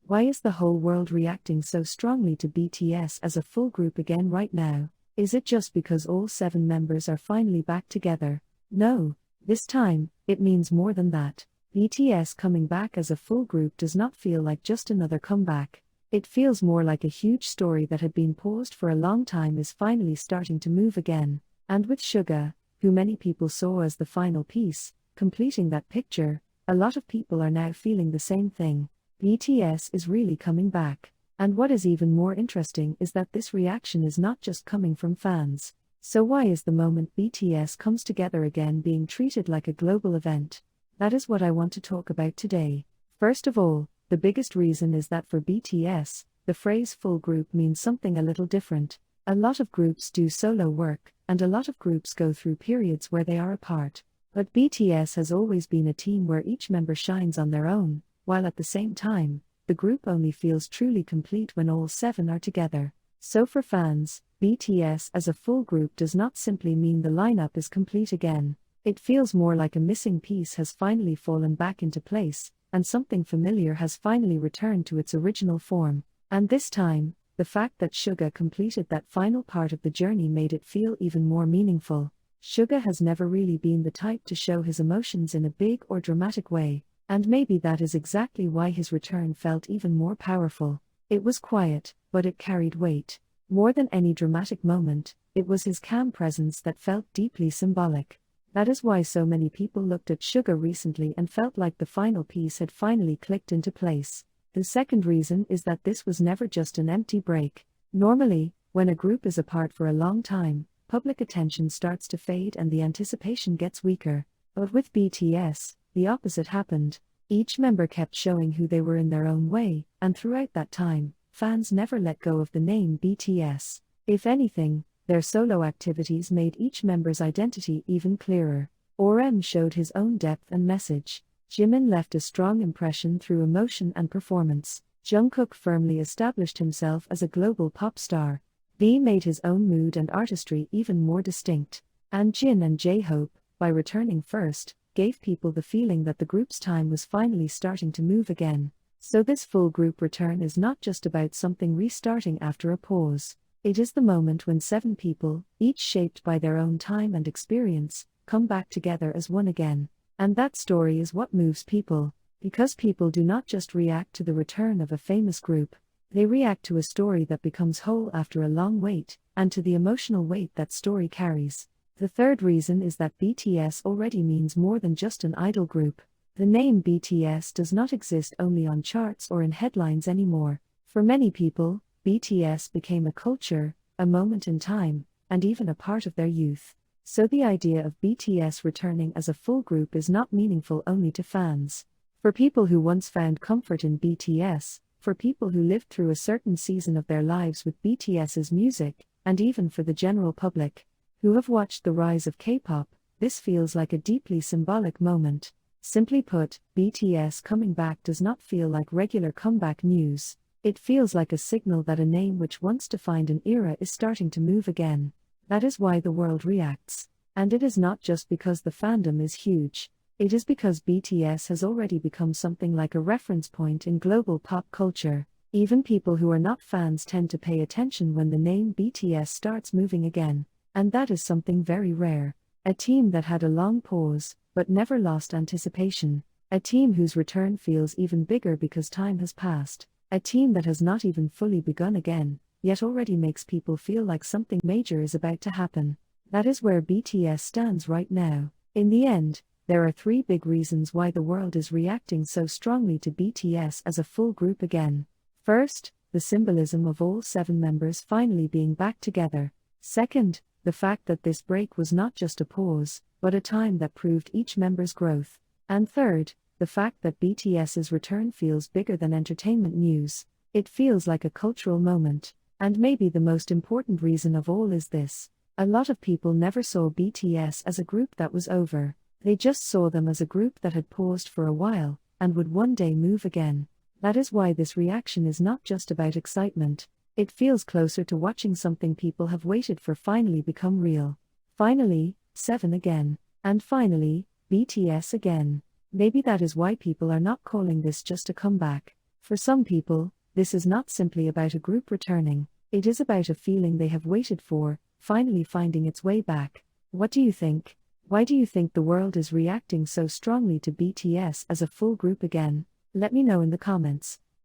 Why is the whole world reacting so strongly to BTS as a full group again right now? Is it just because all 7 members are finally back together? No, this time, it means more than that. BTS coming back as a full group does not feel like just another comeback. It feels more like a huge story that had been paused for a long time is finally starting to move again. And with SUGA, who many people saw as the final piece, completing that picture, a lot of people are now feeling the same thing. BTS is really coming back. And what is even more interesting is that this reaction is not just coming from fans. So why is the moment BTS comes together again being treated like a global event? That is what I want to talk about today. First of all, the biggest reason is that for BTS, the phrase full group means something a little different. A lot of groups do solo work, and a lot of groups go through periods where they are apart. But BTS has always been a team where each member shines on their own, while at the same time, the group only feels truly complete when all 7 are together. So for fans, BTS as a full group does not simply mean the lineup is complete again. It feels more like a missing piece has finally fallen back into place, and something familiar has finally returned to its original form. And this time, the fact that SUGA completed that final part of the journey made it feel even more meaningful. SUGA has never really been the type to show his emotions in a big or dramatic way, and maybe that is exactly why his return felt even more powerful. It was quiet, but it carried weight. More than any dramatic moment, it was his calm presence that felt deeply symbolic. That is why so many people looked at SUGA recently and felt like the final piece had finally clicked into place. The second reason is that this was never just an empty break. Normally, when a group is apart for a long time, public attention starts to fade and the anticipation gets weaker. But with BTS, the opposite happened. Each member kept showing who they were in their own way, and throughout that time, fans never let go of the name BTS. If anything, their solo activities made each member's identity even clearer. RM showed his own depth and message. Jimin left a strong impression through emotion and performance. Jungkook firmly established himself as a global pop star. V made his own mood and artistry even more distinct. And Jin and J-Hope, by returning first, gave people the feeling that the group's time was finally starting to move again. So this full group return is not just about something restarting after a pause. It is the moment when 7 people, each shaped by their own time and experience, come back together as one again. And that story is what moves people. Because people do not just react to the return of a famous group, they react to a story that becomes whole after a long wait, and to the emotional weight that story carries. The third reason is that BTS already means more than just an idol group. The name BTS does not exist only on charts or in headlines anymore. For many people, BTS became a culture, a moment in time, and even a part of their youth. So the idea of BTS returning as a full group is not meaningful only to fans. For people who once found comfort in BTS, for people who lived through a certain season of their lives with BTS's music, and even for the general public, who have watched the rise of K-pop, this feels like a deeply symbolic moment. Simply put, BTS coming back does not feel like regular comeback news. It feels like a signal that a name which once defined an era is starting to move again. That is why the world reacts. And it is not just because the fandom is huge. It is because BTS has already become something like a reference point in global pop culture. Even people who are not fans tend to pay attention when the name BTS starts moving again. And that is something very rare. A team that had a long pause, but never lost anticipation. A team whose return feels even bigger because time has passed. A team that has not even fully begun again, yet already makes people feel like something major is about to happen. That is where BTS stands right now. In the end, there are 3 big reasons why the world is reacting so strongly to BTS as a full group again. First, the symbolism of all 7 members finally being back together. Second, the fact that this break was not just a pause, but a time that proved each member's growth. And third, the fact that BTS's return feels bigger than entertainment news. It feels like a cultural moment. And maybe the most important reason of all is this. A lot of people never saw BTS as a group that was over. They just saw them as a group that had paused for a while, and would one day move again. That is why this reaction is not just about excitement. It feels closer to watching something people have waited for finally become real. Finally, 7 again. And finally, BTS again. Maybe that is why people are not calling this just a comeback. For some people, this is not simply about a group returning, it is about a feeling they have waited for, finally finding its way back. What do you think? Why do you think the world is reacting so strongly to BTS as a full group again? Let me know in the comments.